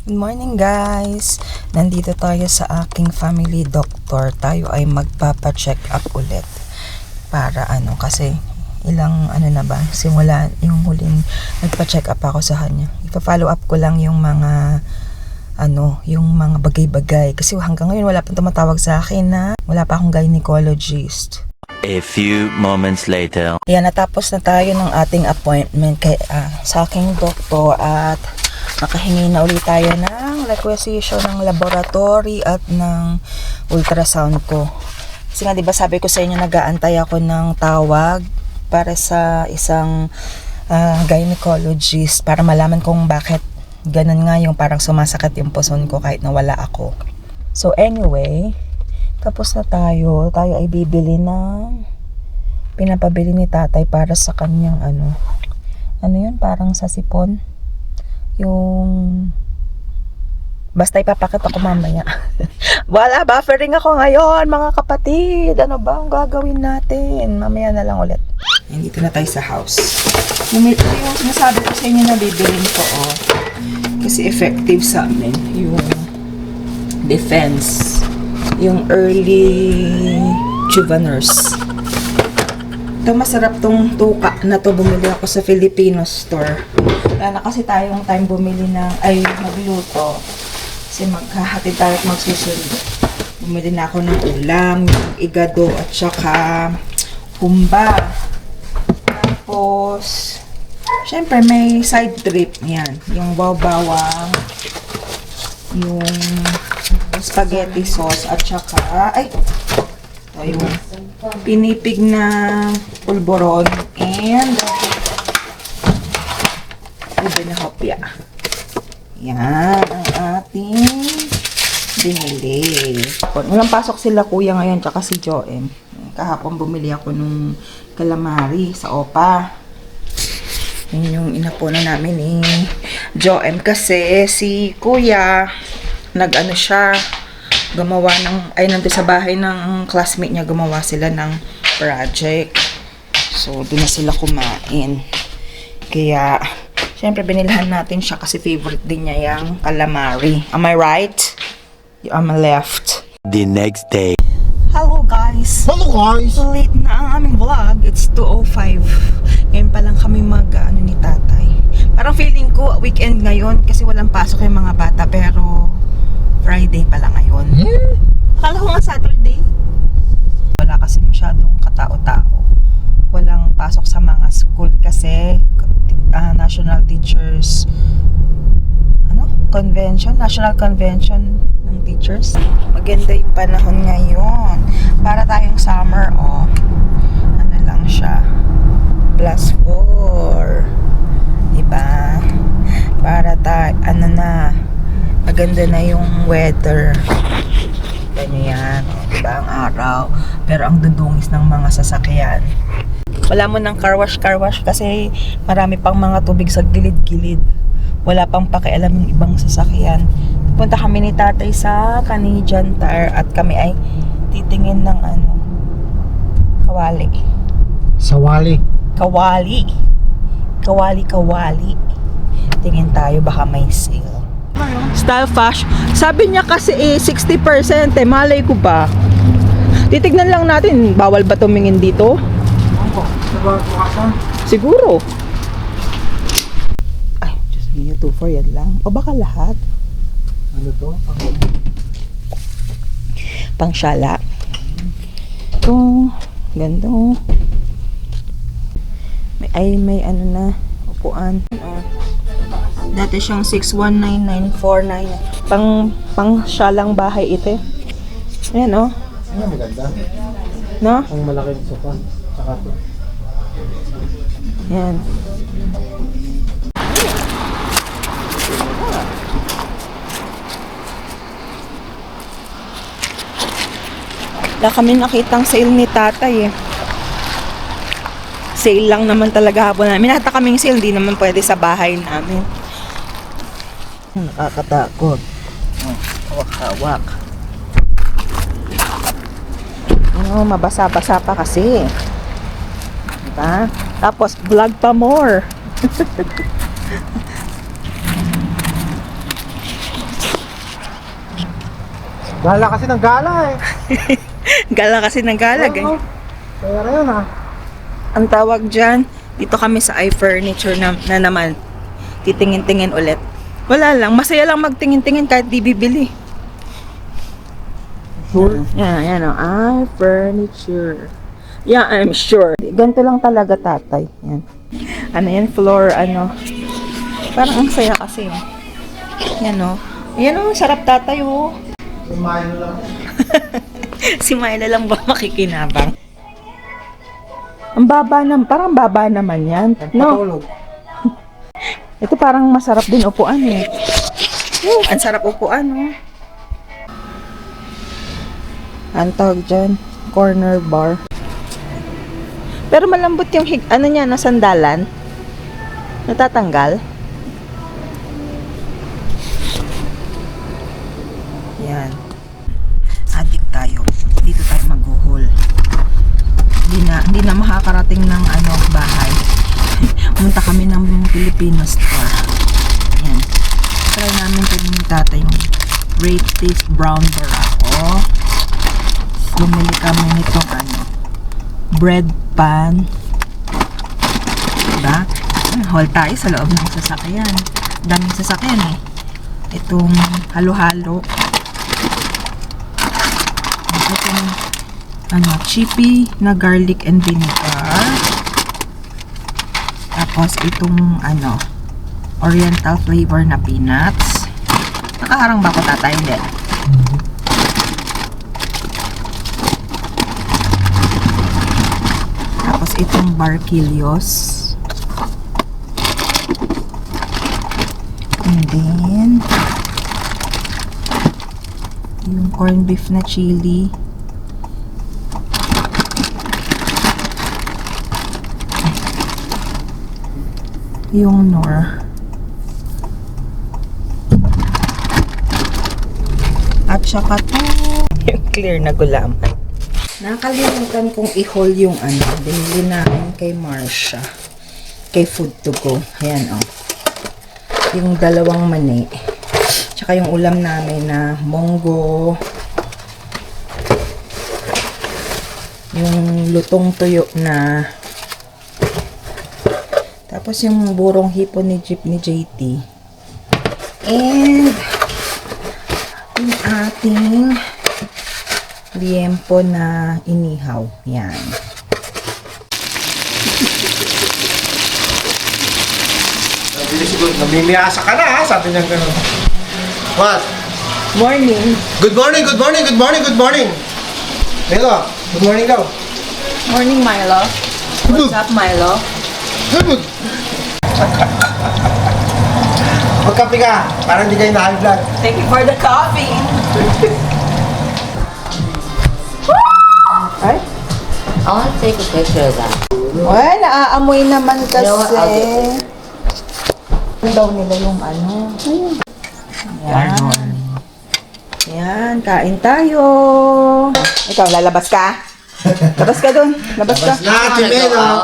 Good morning guys! Nandito tayo sa aking family doctor. Tayo ay magpapa-check up ulit. Para kasi ilang na ba, simula yung huling nagpa-check up ako sa kanya. Ipa-follow up ko lang yung mga yung mga bagay-bagay. Kasi hanggang ngayon wala pang tumatawag sa akin na wala pa akong gynecologist. A few moments later. Ayan, natapos na tayo ng ating appointment sa aking doktor at nakahingi na ulit tayo ng requisition ng laboratory at ng ultrasound ko. Kasi nga diba sabi ko sa inyo nag-aantay ako ng tawag para sa isang gynecologist para malaman kung bakit ganun nga yung parang sumasakit yung puson ko kahit nawala ako. So anyway, tapos na tayo. Tayo ay bibili ng pinapabili ni tatay para sa kanyang yun, parang sa sipon. Yung basta ipapakita ko mamaya. Wala, buffering ako ngayon mga kapatid. Ano ba ang gagawin natin? Mamaya na lang ulit. Dito na tayo sa house. Yung sinasabi ko sa inyo na bibilin ko kasi effective sa amin yung defense, yung early juvenile. Ito masarap tong tuka na to, bumili ako sa Filipino store. Wala na kasi tayong time bumili magluto. Kasi maghahatid tayo at magsusundo. Bumili na ako ng ulam, yung igado at saka humba. Tapos, syempre may side trip yan. Yung bawang, yung spaghetti sauce at saka, yung pinipig na pulboron and ube na hopya. Yan ang ating binili. Walang pasok sila kuya ngayon tsaka si Joem. Kahapon bumili ako nung calamari sa OPA. Yun yung inapunan namin ni Joem kasi si kuya siya gumawa nandun sa bahay ng classmate niya, gumawa sila ng project. So, doon na sila kumain. Kaya, syempre, binilhan natin siya kasi favorite din niya yung calamari. Am I right? You am left. The next day. Hello guys! Hello guys! Late na ang aming vlog. It's 2:05. Ngayon pa lang kami ni tatay. Parang feeling ko weekend ngayon kasi walang pasok yung mga bata pero Friday pala ngayon. Akala ko nga Saturday. Wala kasi masyadong katao-tao. Walang pasok sa mga school kasi National Teachers Convention, National Convention ng Teachers. Maganda yung panahon ngayon. Para tayong summer, lang siya. +4. Diba? Para maganda na yung weather. Ganyan, diba ang araw. Pero ang dudungis ng mga sasakyan. Wala mo ng car wash kasi marami pang mga tubig sa gilid-gilid. Wala pang pakialam yung ibang sasakyan. Punta kami ni tatay sa Canadian Tire at kami ay titingin ng kawali. Sawali. Kawali. Tingin tayo baka may sale. Style fashion. Sabi niya kasi 60%. Malay ko ba? Titignan lang natin. Bawal ba tumingin dito? Siguro. Ay, just me 2 for yan lang. O baka lahat? Ano to? Pangsyala. Ito. Ganda. May upuan. Dati siyang 619,949. Pang-syalang bahay ito. Ayan Ano maganda? No? Ang malaking sofa. Saka to. Ayan. Wala kami nakitang sale ni tatay Sale lang naman talaga hapon namin. Nata kaming sale, hindi naman pwede sa bahay namin. Nakakatakot. Hawak-hawak. Mabasa-basa pa kasi. Diba? Tapos, vlog pa more. Gala kasi ng gala eh. Gala kasi ng galag eh. Oo. Pera yun ah. Ang tawag dyan, dito kami sa iFurniture na naman. Titingin-tingin ulit. Wala lang, masaya lang magtingin-tingin kahit di bibili. Sure. Yan o, iFurniture. Yeah, I'm sure. Ganito lang talaga tatay. Yan. Ano yan, floor, ano. Parang ang saya kasi. Yan o. Yan o, sarap tatay o. Kumain na lang. Si Myla lang ba makikinabang? Ang baba naman, parang baba naman yan. No? Patulog. Ito parang masarap din upuan eh. Ang sarap upuan oh. Ang tawag dyan, corner bar. Pero malambot yung ano niya, na sandalan. Natatanggal. Yan. Adik tayo. Dito tayo mag-haul. Hindi na makakarating ng ano, bahay. Pumunta kami ng Filipino store. Yan. Try namin ito ni tatay yung British brown barako. Bumili kami nitong ano, bread pan. Diba? Haul tayo sa loob ng sasakyan. Daming sasakyan eh. Itong halo-halo. Itong ano, chippy na garlic and vinegar. Tapos itong ano, oriental flavor na peanuts. Nakaharang ba ko tatay? Hindi. Tapos itong barquillos. And then yung corned beef na chili. Yung nor. At saka to yung clear na gulaman. Nakalimutan kong i-haul yung ano, binili namin kay Marsha. Kay Food to Go. Ayan oh. Yung dalawang mani. Tsaka yung ulam namin na monggo. Yung lutong tuyo na. Tapos yung burong hipon ni JT. And yung ating liempo na inihaw. Yan. Namimiyasa ka na ha, sabi niya gano'n. What? Morning. Good morning, good morning, good morning, good morning. Milo, good morning daw. Morning, Milo. What's up, Milo? Good. Magkape ka, para hindi kayo na-high blood. Thank you for the coffee. Ay? I want to take a picture of that. Ay, naaamoy naman kasi. You know what, I'll get Ano daw nila yung ano? Ayun. Yan. Yan, kain tayo. Ikaw, lalabas ka? Labas ka dun. Labas ka. Labas na, Chimeno.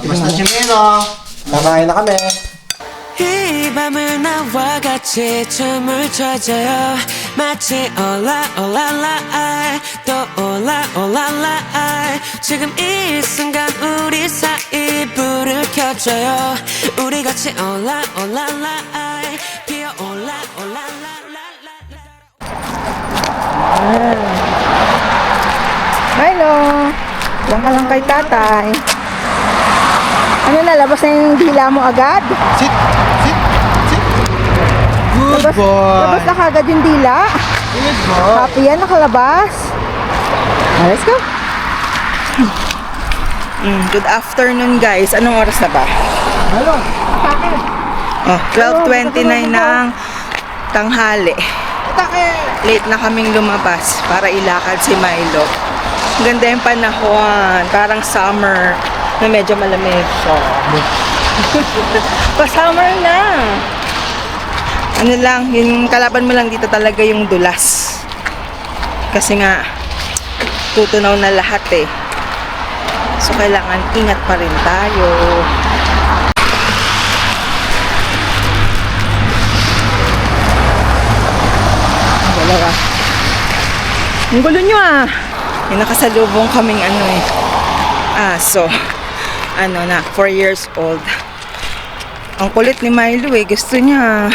Labas na, Chimeno. Kamain na kami. 이 밤을 나와 같이 춤을 춰줘요 마치 올라올라라 또 올라올라라 지금 이 순간 우리 사이 불을 켜줘요 우리 같이 올라올라라 피어올라올라라라라 Milo, diyan ka lang kay tatay. Ano na, labas na yung dila mo agad? Sit. Good Labas boy. na kagad yung dila. Good boy. Happy yan, nakalabas. Let's go. Good afternoon guys. Anong oras na ba? Hello. Oh, 12:29 ng tanghali. Late na kaming lumabas para ilakad si Milo. Ang ganda yung panahon. Parang summer na medyo malamig. So, pa-summer na. Ano lang, yung kalaban mo lang dito talaga yung dulas. Kasi nga, tutunaw na lahat eh. So, kailangan ingat pa rin tayo. Dalawa. Ang gulo nyo ah. May nakasalubong kaming aso. Ano na, 4 years old. Ang kulit ni Milo eh. Gusto niya,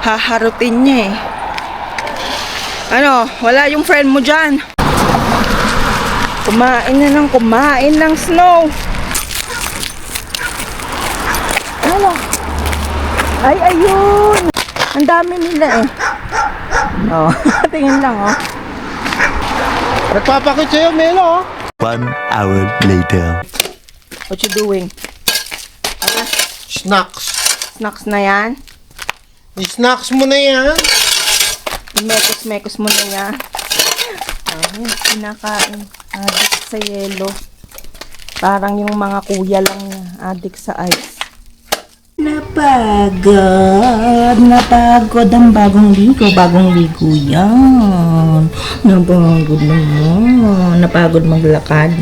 haharutin niya eh. Ano, wala yung friend mo dyan. Kumain ng snow. Ano? Ay, ayun. Ang dami nila eh. Oh, tingin lang oh. Nagpapakit sa'yo, Melo. 1 hour later. What you doing? Snacks. Snacks na yan? I-snacks mo na yan. Mekos mo na yan. Ayun, kinakain. Addict sa yelo. Parang yung mga kuya lang niya. Addict sa ice. Napagod ang bagong ligo yan. Napagod naman. Napagod maglakad.